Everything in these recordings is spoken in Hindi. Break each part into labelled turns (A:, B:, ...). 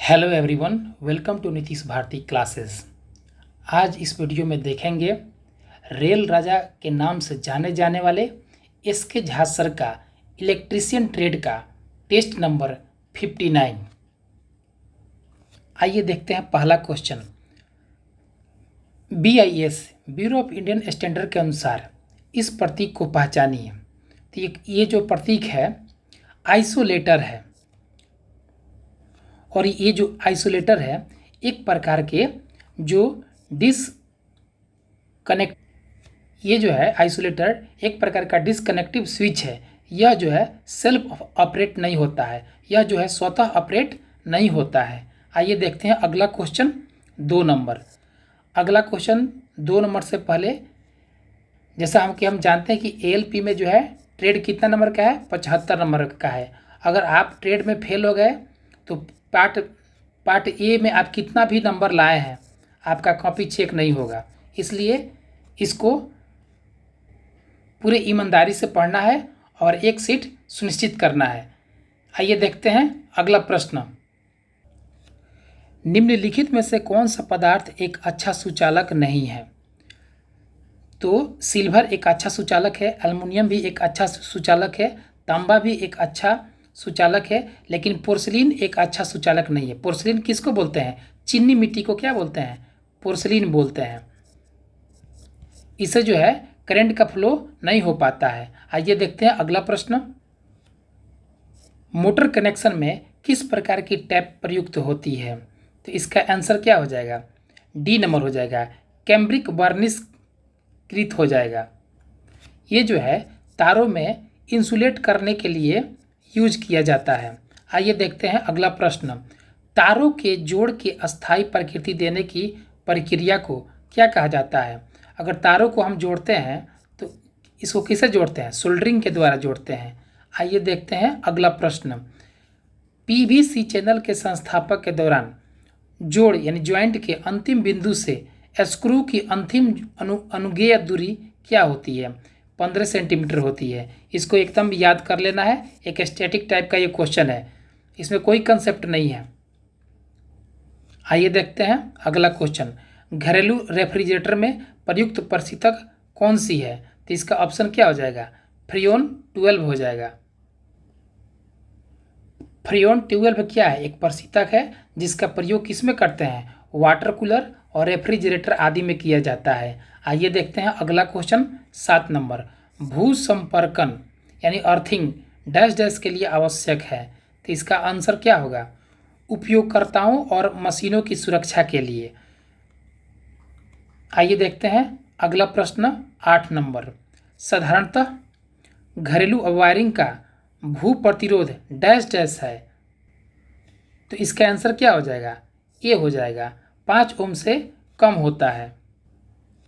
A: Hello everyone, welcome to Nitish Bharti classes. आज इस वीडियो में देखेंगे रेल राजा के नाम से जाने जाने वाले एस के झा सर का इलेक्ट्रीशियन ट्रेड का टेस्ट नंबर 59। आइए देखते हैं पहला question. BIS bureau of Indian standard के अनुसार इस प्रतीक को पहचानिए। तो ये जो प्रतीक है आइसोलेटर है, और ये जो आइसोलेटर है एक प्रकार के जो डिसकनेक्ट ये जो है आइसोलेटर एक प्रकार का डिसकनेक्टिव स्विच है। यह जो है सेल्फ ऑपरेट नहीं होता है, यह जो है स्वतः ऑपरेट नहीं होता है। आइए देखते हैं अगला क्वेश्चन 2 नंबर। अगला क्वेश्चन 2 नंबर से पहले जैसा हम जानते हैं कि ALP में जो है ट्रेड कितना नंबर का है, 75 नंबर का है। अगर आप ट्रेड में फेल हो गए तो पार्ट ए में आप कितना भी नंबर लाए हैं आपका कॉपी चेक नहीं होगा, इसलिए इसको पूरे ईमानदारी से पढ़ना है और एक सीट सुनिश्चित करना है। आइए देखते हैं अगला प्रश्न। निम्नलिखित में से कौन सा पदार्थ एक अच्छा सुचालक नहीं है? तो सिल्वर एक अच्छा सुचालक है, एल्युमिनियम भी एक अच्छा सुचालक है, तांबा भी एक अच्छा सुचालक है, लेकिन पोर्सिलीन एक अच्छा सुचालक नहीं है। पोर्सिलीन किसको बोलते हैं? चीनी मिट्टी को क्या बोलते हैं? पोर्सिलीन बोलते हैं। इसे जो है करंट का फ्लो नहीं हो पाता है। आइए देखते हैं अगला प्रश्न। मोटर कनेक्शन में किस प्रकार की टैप प्रयुक्त होती है? तो इसका आंसर क्या हो जाएगा? डी नंबर हो जाएगा, कैम्ब्रिक वार्निश कृत हो जाएगा। ये जो है तारों में इंसुलेट करने के लिए यूज किया जाता है। आइए देखते हैं अगला प्रश्न। तारों के जोड़ की अस्थायी प्रकृति देने की प्रक्रिया को क्या कहा जाता है? अगर तारों को हम जोड़ते हैं तो इसको किससे जोड़ते हैं? सोल्डरिंग के द्वारा जोड़ते हैं। आइए देखते हैं अगला प्रश्न। PVC चैनल के संस्थापक के दौरान जोड़ यानी ज्वाइंट के अंतिम बिंदु से स्क्रू की अंतिम अनुगेय दूरी क्या होती है? 15 सेंटीमीटर होती है। इसको एकदम याद कर लेना है, एक स्टैटिक टाइप का ये क्वेश्चन है, इसमें कोई कंसेप्ट नहीं है। आइए देखते हैं अगला क्वेश्चन। घरेलू रेफ्रिजरेटर में प्रयुक्त प्रशीतक कौन सी है? तो इसका ऑप्शन क्या हो जाएगा? फ्रीऑन 12 हो जाएगा। फ्रीऑन 12 क्या है? एक प्रशीतक है जिसका प्रयोग किसमें करते हैं? वाटर कूलर और रेफ्रिजरेटर आदि में किया जाता है। आइए देखते हैं अगला क्वेश्चन 7 नंबर। भू संपर्कन यानी अर्थिंग डैश डैश के लिए आवश्यक है। तो इसका आंसर क्या होगा? उपयोगकर्ताओं और मशीनों की सुरक्षा के लिए। आइए देखते हैं अगला प्रश्न 8 नंबर। साधारणतः घरेलू वायरिंग का भू प्रतिरोध डैश डैश है। तो इसका आंसर क्या हो जाएगा? ए हो जाएगा, 5 ओम से कम होता है।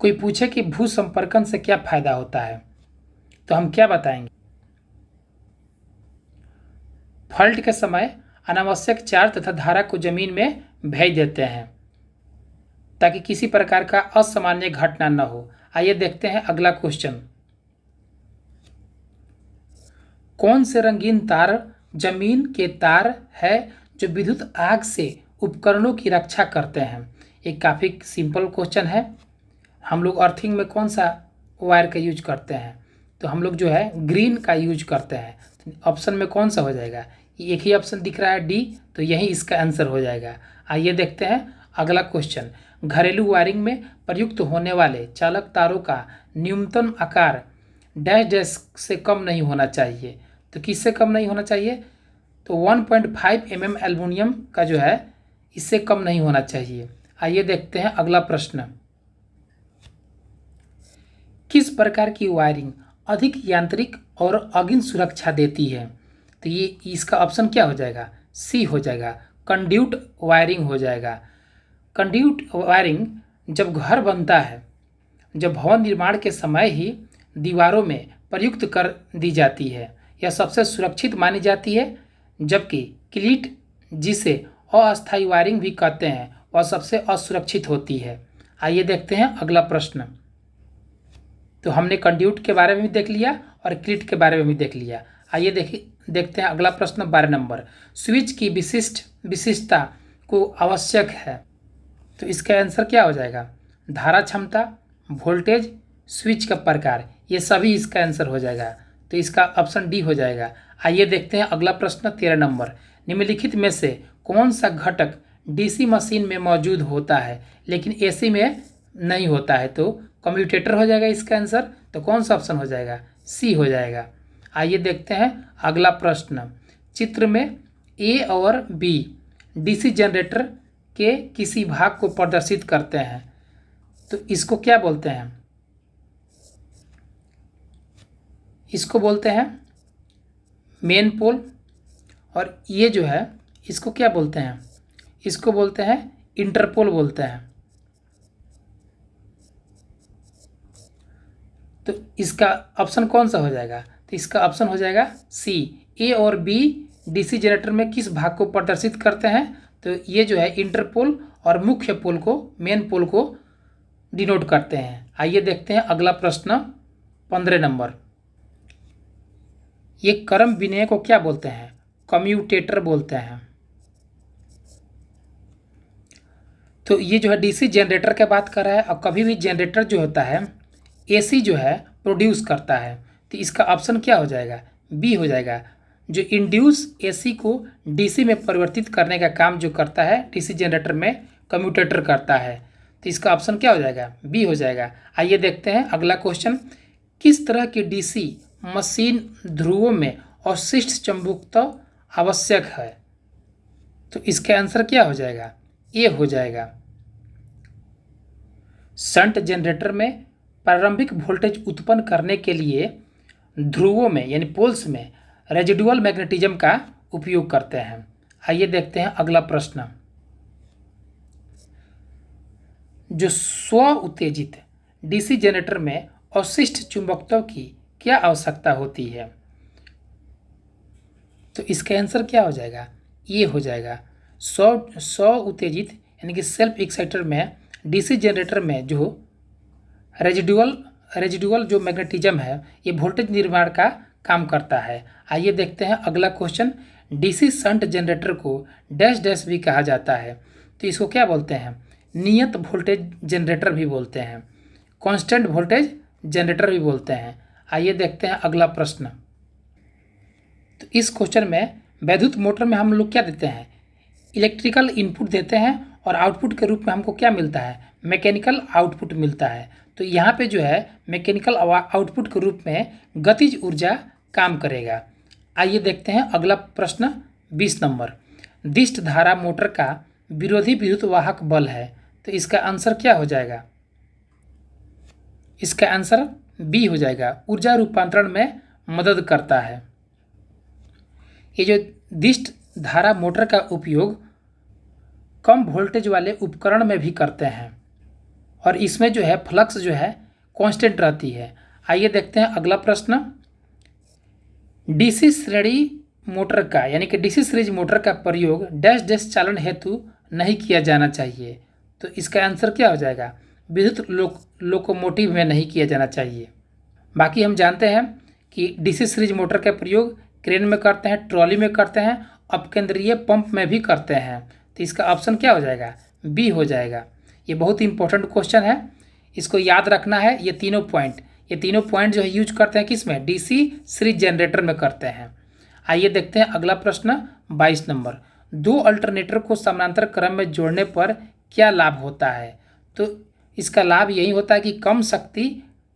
A: कोई पूछे कि भू संपर्कन से क्या फायदा होता है तो हम क्या बताएंगे? फॉल्ट के समय अनावश्यक चार्ज तथा धारा को जमीन में भेज देते हैं ताकि किसी प्रकार का असामान्य घटना न हो। आइए देखते हैं अगला क्वेश्चन। कौन से रंगीन तार जमीन के तार है जो विद्युत आग से उपकरणों की रक्षा करते हैं? एक काफ़ी सिंपल क्वेश्चन है। हम लोग अर्थिंग में कौन सा वायर का यूज करते हैं? तो हम लोग जो है ग्रीन का यूज करते हैं। ऑप्शन में कौन सा हो जाएगा? एक ही ऑप्शन दिख रहा है डी, तो यही इसका आंसर हो जाएगा। आइए देखते हैं अगला क्वेश्चन। घरेलू वायरिंग में प्रयुक्त होने वाले चालक तारों का न्यूनतम आकार डैश डैश से कम नहीं होना चाहिए। तो किससे कम नहीं होना चाहिए? तो 1.5 mm एल्युमिनियम का जो है इससे कम नहीं होना चाहिए। आइए देखते हैं अगला प्रश्न। किस प्रकार की वायरिंग अधिक यांत्रिक और अग्नि सुरक्षा देती है? तो ये इसका ऑप्शन क्या हो जाएगा? सी हो जाएगा, कंड्यूट वायरिंग हो जाएगा। कंड्यूट वायरिंग जब घर बनता है, जब भवन निर्माण के समय ही दीवारों में प्रयुक्त कर दी जाती है, यह सबसे सुरक्षित मानी जाती है, जबकि क्लीट जिसे अस्थायी वायरिंग भी कहते हैं वह सबसे असुरक्षित होती है। आइए देखते हैं अगला प्रश्न। तो हमने कंड्यूट के बारे में भी देख लिया और क्लीट के बारे में भी देख लिया। आइए देखते हैं अगला प्रश्न 12 नंबर। स्विच की विशिष्टता को आवश्यक है। तो इसका आंसर क्या हो जाएगा? धारा क्षमता, वोल्टेज, स्विच का प्रकार, ये सभी इसका आंसर हो जाएगा। तो इसका ऑप्शन डी हो जाएगा। आइए देखते हैं अगला प्रश्न 13 नंबर। निम्नलिखित में से कौन सा घटक डीसी मशीन में मौजूद होता है लेकिन एसी में नहीं होता है? तो कम्यूटेटर हो जाएगा इसका आंसर। तो कौन सा ऑप्शन हो जाएगा? सी हो जाएगा। आइए देखते हैं अगला प्रश्न। चित्र में ए और बी डीसी जनरेटर के किसी भाग को प्रदर्शित करते हैं, तो इसको क्या बोलते हैं? इसको बोलते हैं मेन पोल, और ये जो है इसको क्या बोलते हैं? इसको बोलते हैं इंटरपोल बोलते हैं। तो इसका ऑप्शन कौन सा हो जाएगा? तो इसका ऑप्शन हो जाएगा सी। ए और बी डीसी जनरेटर में किस भाग को प्रदर्शित करते हैं? तो ये जो है इंटरपोल और मुख्य पोल को, मेन पोल को डिनोट करते हैं। आइए देखते हैं अगला प्रश्न 15 नंबर। ये क्रम विन्याय को क्या बोलते हैं? कम्यूटेटर बोलते हैं। तो ये जो है डीसी जनरेटर की बात कर रहा है, और कभी भी जनरेटर जो होता है एसी जो है प्रोड्यूस करता है। तो इसका ऑप्शन क्या हो जाएगा? बी हो जाएगा। जो इंड्यूस एसी को डीसी में परिवर्तित करने का काम जो करता है डीसी जनरेटर में कम्यूटेटर करता है। तो इसका ऑप्शन क्या हो जाएगा? बी हो जाएगा। आइए देखते हैं अगला क्वेश्चन। किस तरह की डीसी मशीन ध्रुवों में अवशिष्ट चुंबकत्व आवश्यक है? तो इसका आंसर क्या हो जाएगा? ए हो जाएगा। शंट जनरेटर में प्रारंभिक वोल्टेज उत्पन्न करने के लिए ध्रुवों में यानी पोल्स में रेजिडुअल मैग्नेटिज्म का उपयोग करते हैं। आइए देखते हैं अगला प्रश्न। जो स्व उत्तेजित डीसी जनरेटर में अवशिष्ट चुंबकत्व की क्या आवश्यकता होती है? तो इसका आंसर क्या हो जाएगा? ये हो जाएगा। स्व उत्तेजित यानी कि सेल्फ एक्साइटर में डीसी जनरेटर में जो रेजिडुअल जो मैग्नेटिज्म है ये वोल्टेज निर्माण का काम करता है। आइए देखते हैं अगला क्वेश्चन। डीसी शंट जनरेटर को डैश डैश भी कहा जाता है, तो इसको क्या बोलते हैं? नियत वोल्टेज जनरेटर भी बोलते हैं, कांस्टेंट वोल्टेज जनरेटर भी बोलते हैं। आइए देखते हैं अगला प्रश्न। तो इस क्वेश्चन में वैद्युत मोटर में हम लोग क्या देते हैं? इलेक्ट्रिकल इनपुट देते हैं और आउटपुट के रूप में हमको क्या मिलता है? मैकेनिकल आउटपुट मिलता है। तो यहाँ पे जो है मैकेनिकल आउटपुट के रूप में गतिज ऊर्जा काम करेगा। आइए देखते हैं अगला प्रश्न 20 नंबर। दिष्ट धारा मोटर का विरोधी विद्युत वाहक बल है, तो इसका आंसर क्या हो जाएगा? इसका आंसर बी हो जाएगा। ऊर्जा रूपांतरण में मदद करता है। ये जो दिष्ट धारा मोटर का उपयोग कम वोल्टेज वाले उपकरण में भी करते हैं, और इसमें जो है फ्लक्स जो है कांस्टेंट रहती है। आइए देखते हैं अगला प्रश्न। डीसी श्रेणी मोटर का यानी कि डीसी सीरीज मोटर का प्रयोग डैश डैश चालन हेतु नहीं किया जाना चाहिए, तो इसका आंसर क्या हो जाएगा? विद्युत लोकोमोटिव में नहीं किया जाना चाहिए। बाकी हम जानते हैं कि डीसी सीरीज मोटर का प्रयोग क्रेन में करते हैं, ट्रॉली में करते हैं, अपकेंद्रीय पंप में भी करते हैं। तो इसका ऑप्शन क्या हो जाएगा? बी हो जाएगा। ये बहुत ही इंपॉर्टेंट क्वेश्चन है, इसको याद रखना है। ये तीनों पॉइंट जो है यूज करते हैं किस में? डीसी सीरीज जनरेटर में करते हैं। आइए देखते हैं अगला प्रश्न 22 नंबर। दो अल्टरनेटर को समानांतर क्रम में जोड़ने पर क्या लाभ होता है? तो इसका लाभ यही होता है कि कम शक्ति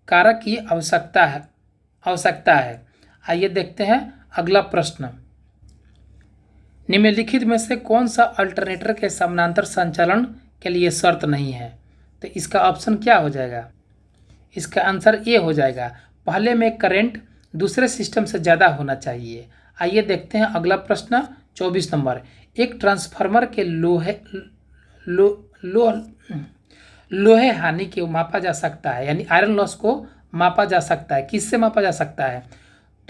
A: कारक की आवश्यकता है। आइए देखते हैं अगला प्रश्न। निम्नलिखित में से कौन सा अल्टरनेटर के समानांतर संचालन के लिए शर्त नहीं है? तो इसका ऑप्शन क्या हो जाएगा? इसका आंसर ए हो जाएगा। पहले में करंट दूसरे सिस्टम से ज़्यादा होना चाहिए। आइए देखते हैं अगला प्रश्न 24 नंबर। एक ट्रांसफार्मर के लोहे हानि को मापा जा सकता है, यानी आयरन लॉस को मापा जा सकता है। किससे मापा जा सकता है?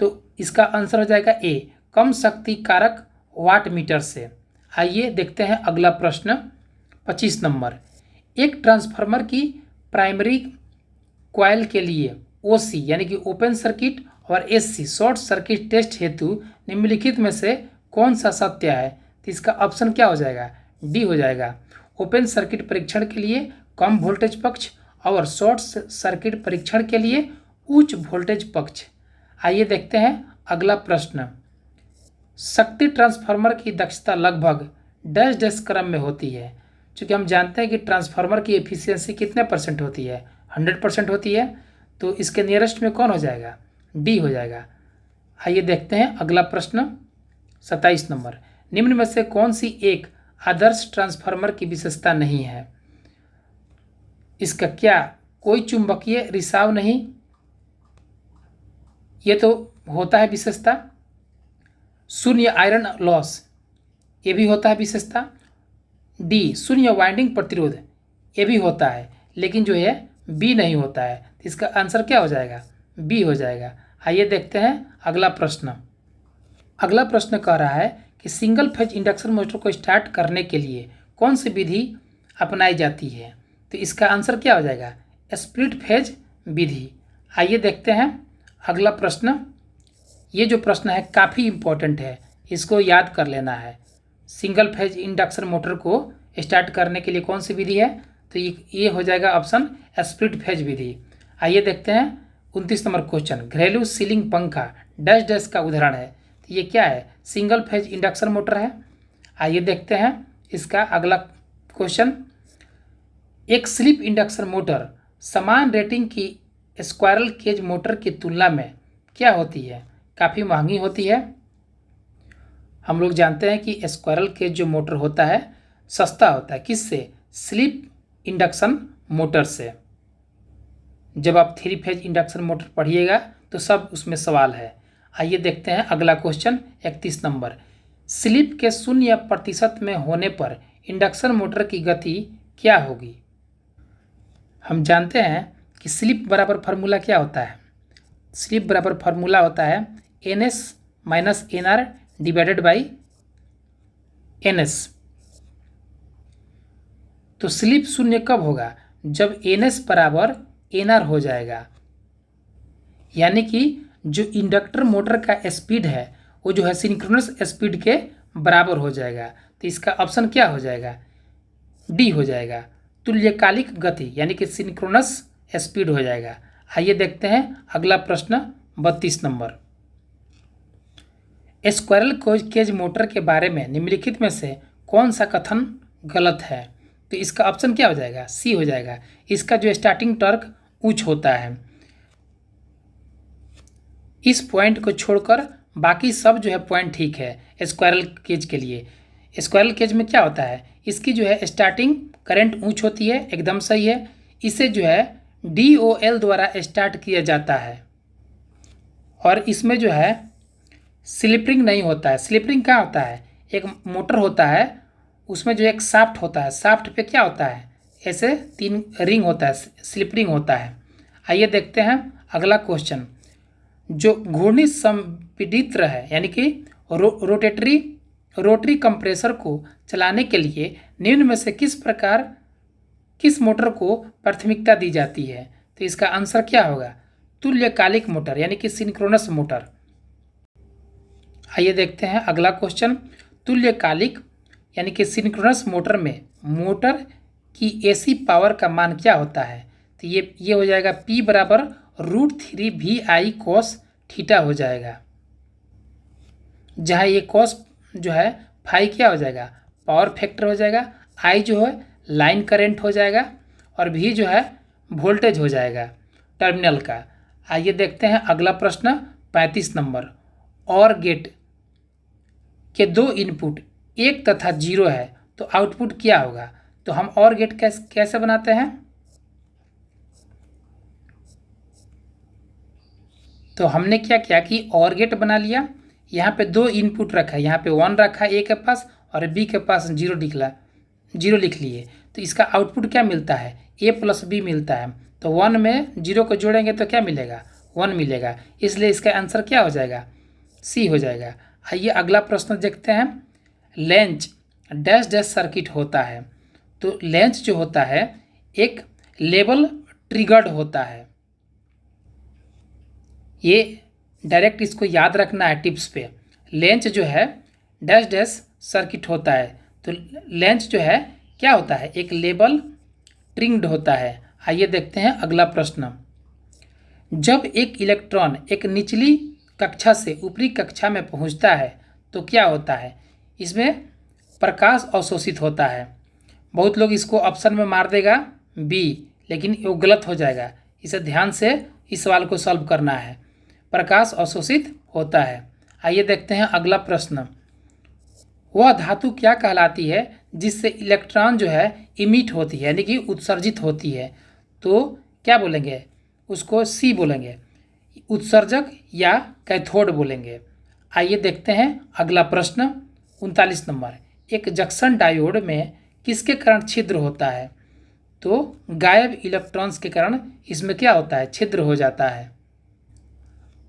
A: तो इसका आंसर हो जाएगा ए, कम शक्ति कारक वाट मीटर से। आइए देखते हैं अगला प्रश्न 25 नंबर। एक ट्रांसफार्मर की प्राइमरी कॉइल के लिए ओसी यानी कि ओपन सर्किट और एससी शॉर्ट सर्किट टेस्ट हेतु निम्नलिखित में से कौन सा सत्य है? तो इसका ऑप्शन क्या हो जाएगा? डी हो जाएगा। ओपन सर्किट परीक्षण के लिए कम वोल्टेज पक्ष और शॉर्ट सर्किट परीक्षण के लिए उच्च वोल्टेज पक्ष। आइए देखते हैं अगला प्रश्न। शक्ति ट्रांसफार्मर की दक्षता लगभग डैश डैश क्रम में होती है। चूँकि हम जानते हैं कि ट्रांसफार्मर की एफिशिएंसी कितने परसेंट होती है, 100% होती है, तो इसके नियरेस्ट में कौन हो जाएगा, डी हो जाएगा। आइए देखते हैं अगला प्रश्न 27 नंबर। निम्न में से कौन सी एक आदर्श ट्रांसफार्मर की विशेषता नहीं है। इसका क्या, कोई चुंबकीय रिसाव नहीं, ये तो होता है विशेषता। शून्य आयरन लॉस, ये भी होता है विशेषता। डी शून्य वाइंडिंग प्रतिरोध, ये भी होता है, लेकिन जो है बी नहीं होता है। तो इसका आंसर क्या हो जाएगा, बी हो जाएगा। आइए देखते हैं अगला प्रश्न। अगला प्रश्न कह रहा है कि सिंगल फेज इंडक्शन मोटर को स्टार्ट करने के लिए कौन सी विधि अपनाई जाती है। तो इसका आंसर क्या हो जाएगा, स्प्लिट फेज विधि। आइए देखते हैं अगला प्रश्न। ये जो प्रश्न है काफ़ी इम्पोर्टेंट है, इसको याद कर लेना है। सिंगल फेज इंडक्शन मोटर को स्टार्ट करने के लिए कौन सी विधि है, तो ये हो जाएगा ऑप्शन स्प्लिट फेज विधि। आइए देखते हैं 29 नंबर क्वेश्चन। घरेलू सीलिंग पंखा डैश डैश का उदाहरण है। तो ये क्या है, सिंगल फेज इंडक्शन मोटर है। आइए देखते हैं इसका अगला क्वेश्चन। एक स्लिप इंडक्शन मोटर समान रेटिंग की स्क्वायरल केज मोटर की तुलना में क्या होती है, काफ़ी महंगी होती है। हम लोग जानते हैं कि स्क्वायरल केज जो मोटर होता है सस्ता होता है, किससे, स्लिप इंडक्शन मोटर से। जब आप 3 फेज इंडक्शन मोटर पढ़िएगा तो सब उसमें सवाल है। आइए देखते हैं अगला क्वेश्चन 31 नंबर। स्लिप के 0% में होने पर इंडक्शन मोटर की गति क्या होगी। हम जानते हैं कि स्लिप बराबर फार्मूला क्या होता है, स्लिप बराबर फार्मूला होता है NS minus NR divided by NS। तो स्लिप 0 कब होगा, जब NS बराबर NR हो जाएगा, यानी कि जो इंडक्टर मोटर का स्पीड है वो जो है सिंक्रोनस स्पीड के बराबर हो जाएगा। तो इसका ऑप्शन क्या हो जाएगा, डी हो जाएगा, तुल्यकालिक गति, यानी कि सिंक्रोनस स्पीड हो जाएगा। आइए देखते हैं अगला प्रश्न 32 नंबर। स्क्वायरल केज मोटर के बारे में निम्नलिखित में से कौन सा कथन गलत है। तो इसका ऑप्शन क्या हो जाएगा, सी हो जाएगा। इसका जो स्टार्टिंग टॉर्क उच्च होता है। इस पॉइंट को छोड़कर बाकी सब जो है पॉइंट ठीक है स्क्वायरल केज के लिए। स्क्वायरल केज में क्या होता है, इसकी जो है स्टार्टिंग करंट ऊंच होती है, एकदम सही है। इसे जो है DOL द्वारा स्टार्ट किया जाता है और इसमें जो है स्लिपरिंग नहीं होता है। स्लिपरिंग क्या होता है, एक मोटर होता है उसमें जो एक शाफ्ट होता है, शाफ्ट पे क्या होता है, ऐसे 3 रिंग होता है, स्लिपरिंग होता है। आइए देखते हैं अगला क्वेश्चन। जो घूर्णी संपीड़ित्र है, यानी कि रोटरी कंप्रेसर को चलाने के लिए निम्न में से किस मोटर को प्राथमिकता दी जाती है। तो इसका आंसर क्या होगा, तुल्यकालिक मोटर, यानी कि सिंक्रोनस मोटर। आइए देखते हैं अगला क्वेश्चन। तुल्यकालिक यानी कि सिंक्रोनस मोटर में मोटर की AC पावर का मान क्या होता है। तो ये हो जाएगा P बराबर √3 VI cos थीटा हो जाएगा, जहाँ ये cos जो है फाई क्या हो जाएगा, पावर फैक्टर हो जाएगा, I जो है लाइन करंट हो जाएगा और V जो है वोल्टेज हो जाएगा टर्मिनल का। आइए देखते हैं अगला प्रश्न 35 नंबर। और गेट के 2 इनपुट 1 तथा 0 है तो आउटपुट क्या होगा। तो हम और गेट कैसे बनाते हैं, तो हमने क्या किया कि और गेट बना लिया। यहाँ पे 2 इनपुट रखा है, यहाँ पे 1 रखा है A के पास और B के पास 0 लिख लिए। तो इसका आउटपुट क्या मिलता है, A + B मिलता है। तो 1 में 0 को जोड़ेंगे तो क्या मिलेगा, 1 मिलेगा। इसलिए इसका आंसर क्या हो जाएगा, C हो जाएगा। आइए अगला प्रश्न देखते हैं। लेंच डैश डैश सर्किट होता है। तो लेंच जो होता है एक लेवल ट्रिगर्ड होता है। ये डायरेक्ट इसको याद रखना है टिप्स पे। लेंच जो है डैश डैश सर्किट होता है। तो लेंस जो है क्या होता है, एक लेबल ट्रिंग्ड होता है। आइए देखते हैं अगला प्रश्न। जब एक इलेक्ट्रॉन एक निचली कक्षा से ऊपरी कक्षा में पहुंचता है तो क्या होता है? इसमें प्रकाश अवशोषित होता है। बहुत लोग इसको ऑप्शन में मार देगा बी, लेकिन वो गलत हो जाएगा। इसे ध्यान से इस सवाल को सॉल्व करना है। प्रकाश अवशोषित होता है। आइए देखते हैं अगला प्रश्न। वह धातु क्या कहलाती है जिससे इलेक्ट्रॉन जो है इमिट होती है, यानी कि उत्सर्जित होती है? तो क्या बोलेंगे उसको? सी बोलेंगे, उत्सर्जक या कैथोड बोलेंगे। आइए देखते हैं अगला प्रश्न 39 नंबर। एक जंक्शन डायोड में किसके कारण छिद्र होता है? तो गायब इलेक्ट्रॉन्स के कारण इसमें क्या होता है, छिद्र हो जाता है।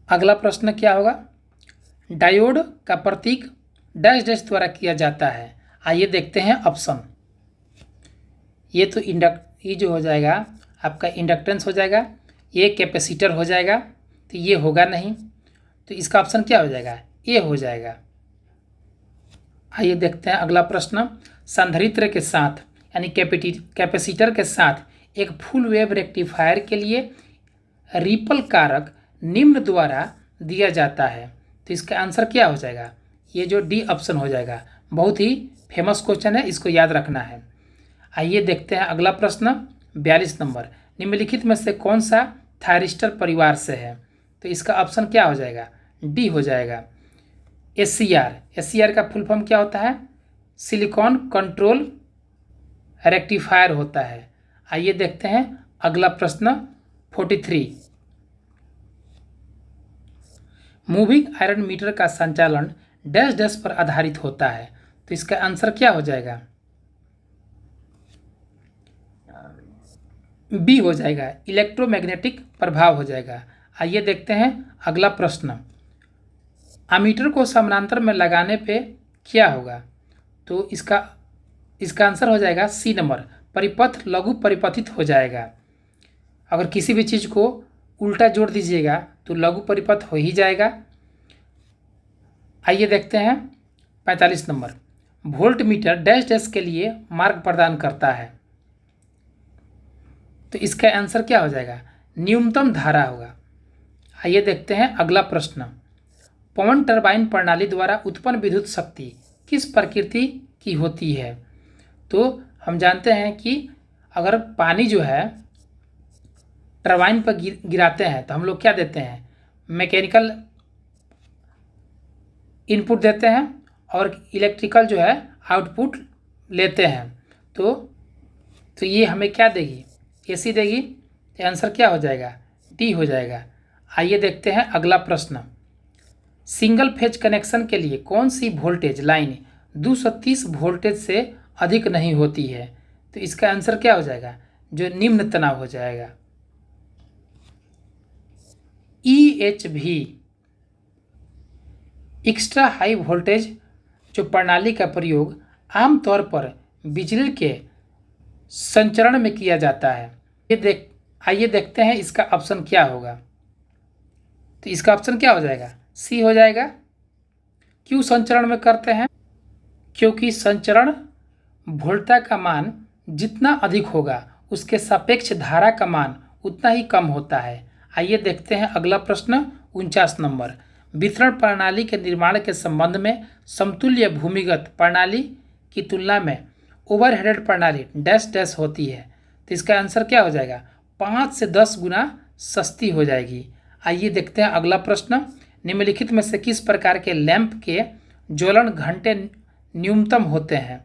A: अगला प्रश्न क्या होगा? डायोड का प्रतीक डैश डैश द्वारा किया जाता है। आइए देखते हैं ऑप्शन। ये तो ये जो हो जाएगा आपका इंडक्टेंस हो जाएगा, ये कैपेसिटर हो जाएगा, तो ये होगा नहीं, तो इसका ऑप्शन क्या हो जाएगा? ए हो जाएगा। आइए देखते हैं अगला प्रश्न। संधारित्र के साथ यानी कैपेसिटर के साथ एक फुल वेव रेक्टिफायर के लिए रिपल कारक निम्न द्वारा दिया जाता है, तो इसका आंसर क्या हो जाएगा? ये जो डी ऑप्शन हो जाएगा। बहुत ही फेमस क्वेश्चन है, इसको याद रखना है। आइए देखते हैं अगला प्रश्न 42 नंबर। निम्नलिखित में से कौन सा थायरिस्टर परिवार से है? तो इसका ऑप्शन क्या हो जाएगा? डी हो जाएगा। एससीआर का फुल फॉर्म क्या होता है? सिलिकॉन कंट्रोल रेक्टिफायर होता है। आइए देखते हैं अगला प्रश्न 43। मूविंग आयरन मीटर का संचालन डैश डैश पर आधारित होता है, तो इसका आंसर क्या हो जाएगा? बी हो जाएगा, इलेक्ट्रोमैग्नेटिक प्रभाव हो जाएगा। आइए देखते हैं अगला प्रश्न। अमीटर को समानांतर में लगाने पे क्या होगा? तो इसका आंसर हो जाएगा सी नंबर, परिपथ लघु परिपथित हो जाएगा। अगर किसी भी चीज़ को उल्टा जोड़ दीजिएगा तो लघु परिपथ हो ही जाएगा। आइए देखते हैं 45 number. Volt meter dash dash के लिए मार्ग प्रदान करता है, तो इसका आंसर क्या हो जाएगा? न्यूनतम धारा होगा। आइए देखते हैं अगला प्रश्न। पवन टरबाइन प्रणाली द्वारा उत्पन्न विद्युत शक्ति किस प्रकृति की होती है? तो हम जानते हैं कि अगर पानी जो है टरबाइन पर गिराते हैं तो हम लोग क्या देते हैं? मैकेनिकल इनपुट देते हैं और इलेक्ट्रिकल जो है आउटपुट लेते हैं। तो ये हमें क्या देगी? एसी देगी। तो आंसर क्या हो जाएगा? डी हो जाएगा। आइए देखते हैं अगला प्रश्न। सिंगल फेज कनेक्शन के लिए कौन सी वोल्टेज लाइन 230 वोल्टेज से अधिक नहीं होती है? तो इसका आंसर क्या हो जाएगा? जो निम्न तनाव हो जाएगा। EHV एक्स्ट्रा हाई वोल्टेज जो प्रणाली का प्रयोग आमतौर पर बिजली के संचरण में किया जाता है। आइए देखते हैं इसका ऑप्शन क्या होगा। तो इसका ऑप्शन क्या हो जाएगा? सी हो जाएगा। क्यों संचरण में करते हैं? क्योंकि संचरण वोल्टता का मान जितना अधिक होगा उसके सापेक्ष धारा का मान उतना ही कम होता है। आइए देखते हैं अगला प्रश्न 49 नंबर। वितरण प्रणाली के निर्माण के संबंध में समतुल्य भूमिगत प्रणाली की तुलना में ओवरहेडेड प्रणाली डैश डैश होती है, तो इसका आंसर क्या हो जाएगा? 5 से 10 गुना सस्ती हो जाएगी। आइए देखते हैं अगला प्रश्न। निम्नलिखित में से किस प्रकार के लैंप के ज्वलन घंटे न्यूनतम होते हैं?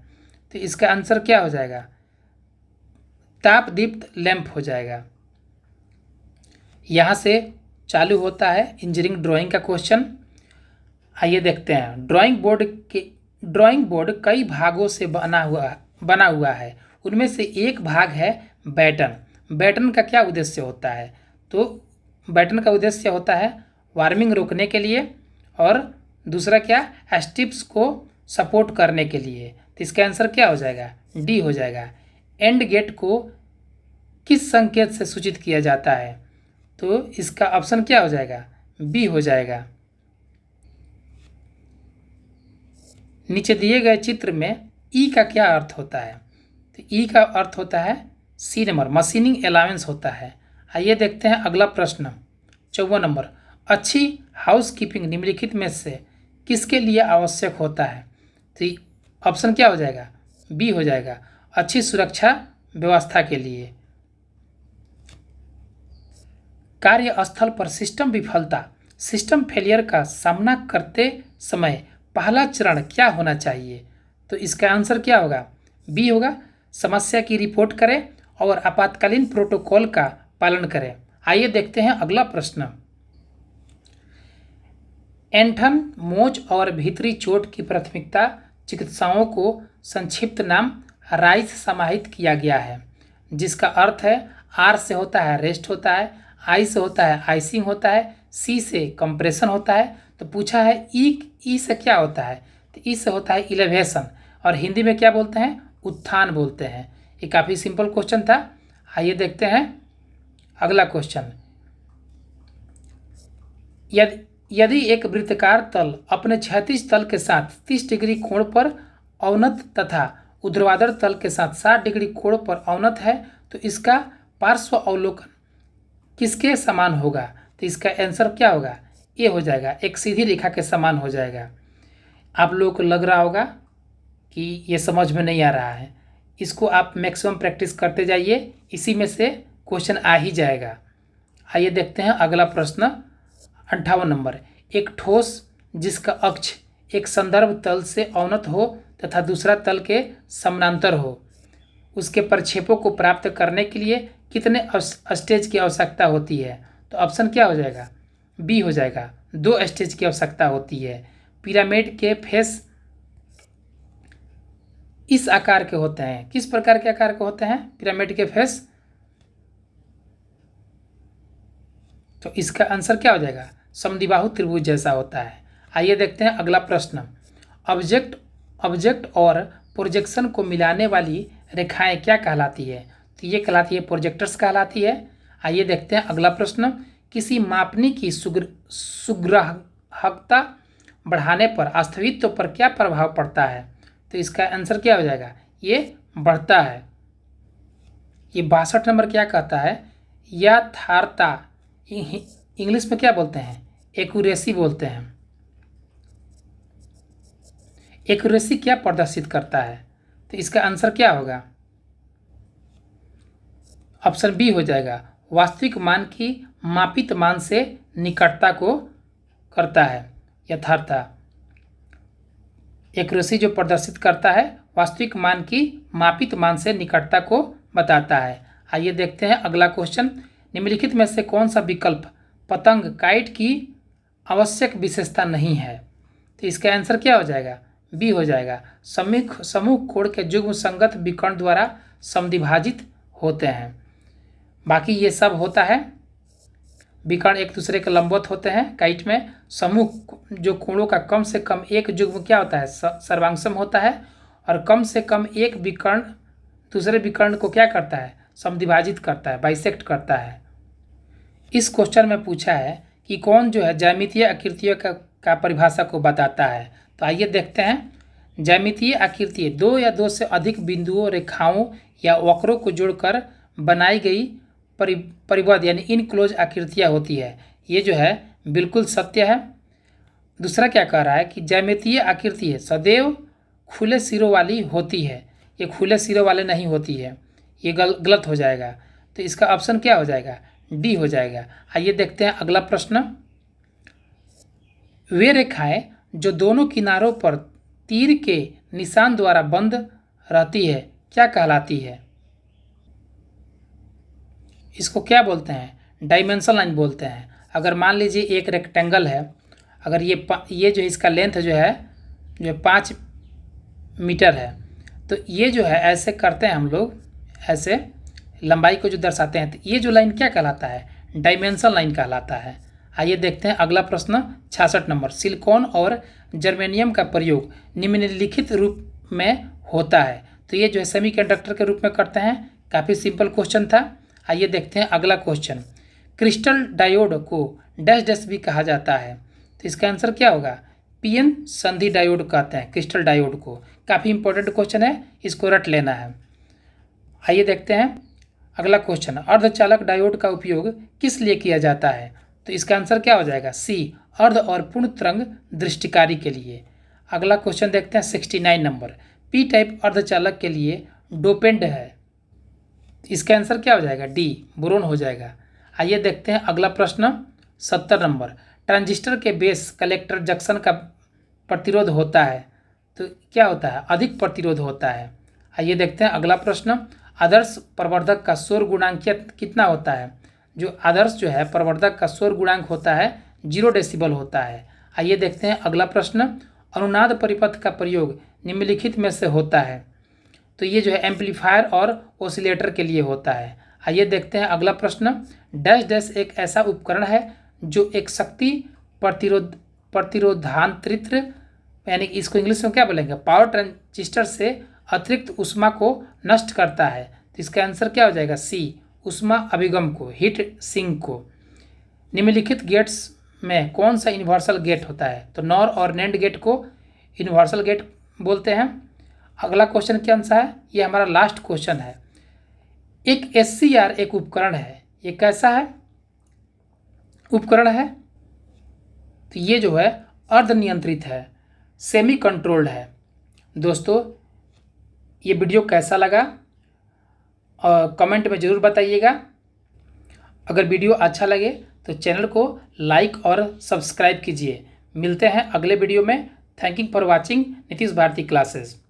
A: तो इसका आंसर क्या हो जाएगा? ताप दीप्त लैंप हो जाएगा। यहाँ से चालू होता है इंजीनियरिंग ड्राइंग का क्वेश्चन। आइए देखते हैं। ड्राइंग बोर्ड कई भागों से बना हुआ है। उनमें से एक भाग है बैटन। बैटन का क्या उद्देश्य होता है? तो बैटन का उद्देश्य होता है वार्मिंग रोकने के लिए, और दूसरा क्या? स्टिप्स को सपोर्ट करने के लिए। तो इसका आंसर क्या हो जाएगा? डी हो जाएगा। एंड गेट को किस संकेत से सूचित किया जाता है? तो इसका ऑप्शन क्या हो जाएगा? बी हो जाएगा। नीचे दिए गए चित्र में ई का क्या अर्थ होता है? तो ई का अर्थ होता है सी नंबर, मशीनिंग अलाउंस होता है। आइए देखते हैं अगला प्रश्न 54 नंबर, अच्छी हाउसकीपिंग निम्नलिखित में से किसके लिए आवश्यक होता है? तो ऑप्शन क्या हो जाएगा? बी हो जाएगा, अच्छी सुरक्षा व्यवस्था के लिए। कार्यस्थल पर सिस्टम विफलता, सिस्टम फेलियर का सामना करते समय पहला चरण क्या होना चाहिए? तो इसका आंसर क्या होगा? बी होगा, समस्या की रिपोर्ट करें और आपातकालीन प्रोटोकॉल का पालन करें। आइए देखते हैं अगला प्रश्न। ऐंठन, मोच और भीतरी चोट की प्राथमिकता चिकित्साओं को संक्षिप्त नाम राइस समाहित किया गया है, जिसका अर्थ है आर से होता है रेस्ट होता है, आई से होता है आइसिंग होता है, सी से कंप्रेशन होता है। तो पूछा है ई से क्या होता है? तो ई से होता है इलेवेशन, और हिंदी में क्या बोलते हैं? उत्थान बोलते हैं। ये काफ़ी सिंपल क्वेश्चन था। आइए देखते हैं अगला क्वेश्चन। यदि एक वृत्ताकार तल अपने क्षैतिज तल के साथ 30 डिग्री कोण पर अवनत तथा ऊर्ध्वाधर तल के साथ 60 डिग्री कोण पर अवनत है, तो इसका पार्श्व अवलोकन किसके समान होगा? तो इसका आंसर क्या होगा? ए हो जाएगा, एक सीधी रेखा के समान हो जाएगा। आप लोगों को लग रहा होगा कि ये समझ में नहीं आ रहा है, इसको आप मैक्सिमम प्रैक्टिस करते जाइए, इसी में से क्वेश्चन आ ही जाएगा। आइए देखते हैं अगला प्रश्न 58 नंबर, एक ठोस जिसका अक्ष एक संदर्भ तल से अवनत हो तथा दूसरा तल के समानांतर हो, उसके प्रक्षेपों को प्राप्त करने के लिए कितने स्टेज की आवश्यकता होती है? तो ऑप्शन क्या हो जाएगा? बी हो जाएगा, 2 स्टेज की आवश्यकता होती है। पिरामिड के फेस इस आकार के होते हैं, किस प्रकार के आकार के होते हैं पिरामिड के फेस? तो इसका आंसर क्या हो जाएगा? समद्विबाहु त्रिभुज जैसा होता है। आइए देखते हैं अगला प्रश्न। ऑब्जेक्ट और प्रोजेक्शन को मिलाने वाली रेखाएं क्या कहलाती है? तो ये कहलाती है प्रोजेक्टर्स कहलाती है। आइए देखते हैं अगला प्रश्न। किसी मापनी की सुग्राहकता बढ़ाने पर अस्थित्व पर क्या प्रभाव पड़ता है? तो इसका आंसर क्या हो जाएगा? ये बढ़ता है। ये 62 नंबर क्या कहता है? यथार्थता इंग्लिश में क्या बोलते हैं? एक्यूरेसी बोलते हैं। एक्यूरेसी क्या प्रदर्शित करता है? तो इसका आंसर क्या होगा? ऑप्शन बी हो जाएगा, वास्तविक मान की मापित मान से निकटता को करता है। यथार्थता एक्यूरेसी जो प्रदर्शित करता है वास्तविक मान की मापित मान से निकटता को बताता है। आइए देखते हैं अगला क्वेश्चन। निम्नलिखित में से कौन सा विकल्प पतंग काइट की आवश्यक विशेषता नहीं है? तो इसका आंसर क्या हो जाएगा? बी हो जाएगा, समूह कोण के युग्म संगत विकर्ण द्वारा समद्विभाजित होते हैं। बाकी ये सब होता है, विकर्ण एक दूसरे के लंबवत होते हैं। काइट में समूह जो कोणों का कम से कम एक युग्म क्या होता है? सर्वांगसम होता है, और कम से कम एक विकर्ण दूसरे विकर्ण को क्या करता है? समद्विभाजित करता है, बाइसेक्ट करता है। इस क्वेश्चन में पूछा है कि कौन जो है ज्यामितीय आकृतियों का परिभाषा को बताता है। तो आइए देखते हैं। ज्यामितीय आकृति 2 या 2 से अधिक बिंदुओं, रेखाओं या वक्रों को जोड़कर बनाई गई परिबद्ध यानी इनक्लोज आकृतियाँ होती है। ये जो है बिल्कुल सत्य है। दूसरा क्या कह रहा है कि ज्यामितीय आकृति सदैव खुले सिरों वाली होती है। ये खुले सिरों वाले नहीं होती है, ये गलत हो जाएगा। तो इसका ऑप्शन क्या हो जाएगा? डी हो जाएगा। आइए देखते हैं अगला प्रश्न। वे रेखाएं जो दोनों किनारों पर तीर के निशान द्वारा बंद रहती है क्या कहलाती है? इसको क्या बोलते हैं? डायमेंशन लाइन बोलते हैं। अगर मान लीजिए एक रेक्टेंगल है, अगर ये जो इसका लेंथ जो है 5 मीटर है, तो ये जो है ऐसे करते हैं हम लोग, ऐसे लंबाई को जो दर्शाते हैं, तो ये जो लाइन क्या कहलाता है? डायमेंशन लाइन कहलाता है। आइए देखते हैं अगला प्रश्न 66 नंबर। सिलिकॉन और जर्मेनियम का प्रयोग निम्नलिखित रूप में होता है, तो ये जो है सेमीकंडक्टर के रूप में करते हैं। काफ़ी सिंपल क्वेश्चन था। आइए देखते हैं अगला क्वेश्चन। क्रिस्टल डायोड को डैश डैश भी कहा जाता है, तो इसका आंसर क्या होगा? P पीएन संधि डायोड कहते हैं, क्रिस्टल डायोड को। काफ़ी इंपॉर्टेंट क्वेश्चन है, इसको रट लेना है। आइए देखते हैं अगला क्वेश्चन। अर्धचालक डायोड का उपयोग किस लिए किया जाता है? तो इसका आंसर क्या हो जाएगा? सी, अर्ध और पूर्ण तरंग दृष्टिकारी के लिए। अगला क्वेश्चन देखते हैं 69 नंबर। पी टाइप अर्धचालक के लिए डोपेंड है, इसका आंसर क्या हो जाएगा? डी, बोरोन हो जाएगा। आइए देखते हैं अगला प्रश्न 70 नंबर। ट्रांजिस्टर के बेस कलेक्टर जंक्शन का प्रतिरोध होता है, तो क्या होता है? अधिक प्रतिरोध होता है। आइए देखते हैं अगला प्रश्न। आदर्श प्रवर्धक का शोर गुणांक कितना होता है? जो आदर्श जो है प्रवर्धक का शोर गुणांक होता है 0 डेसिबल होता है। आइए देखते हैं अगला प्रश्न। अनुनाद परिपथ का प्रयोग निम्नलिखित में से होता है, तो ये जो है एम्पलीफायर और ओसिलेटर के लिए होता है। आइए देखते हैं अगला प्रश्न। डैश डैश एक ऐसा उपकरण है जो एक शक्ति प्रतिरोधांतरित, यानी इसको इंग्लिश में क्या बोलेंगे? पावर ट्रांजिस्टर से अतिरिक्त ऊष्मा को नष्ट करता है, तो इसका आंसर क्या हो जाएगा? सी, ऊष्मा अभिगम को, हीट सिंक को। निम्नलिखित गेट्स में कौन सा यूनिवर्सल गेट होता है? तो नॉर और नैंड गेट को यूनिवर्सल गेट बोलते हैं। अगला क्वेश्चन क्या आंसर है? ये हमारा लास्ट क्वेश्चन है। एक SCR एक उपकरण है, ये कैसा है उपकरण है? तो ये जो है अर्ध नियंत्रित है, सेमी कंट्रोल्ड है। दोस्तों ये वीडियो कैसा लगा कमेंट में ज़रूर बताइएगा। अगर वीडियो अच्छा लगे तो चैनल को लाइक और सब्सक्राइब कीजिए। मिलते हैं अगले वीडियो में। Thank you for watching Nitish Bharti classes.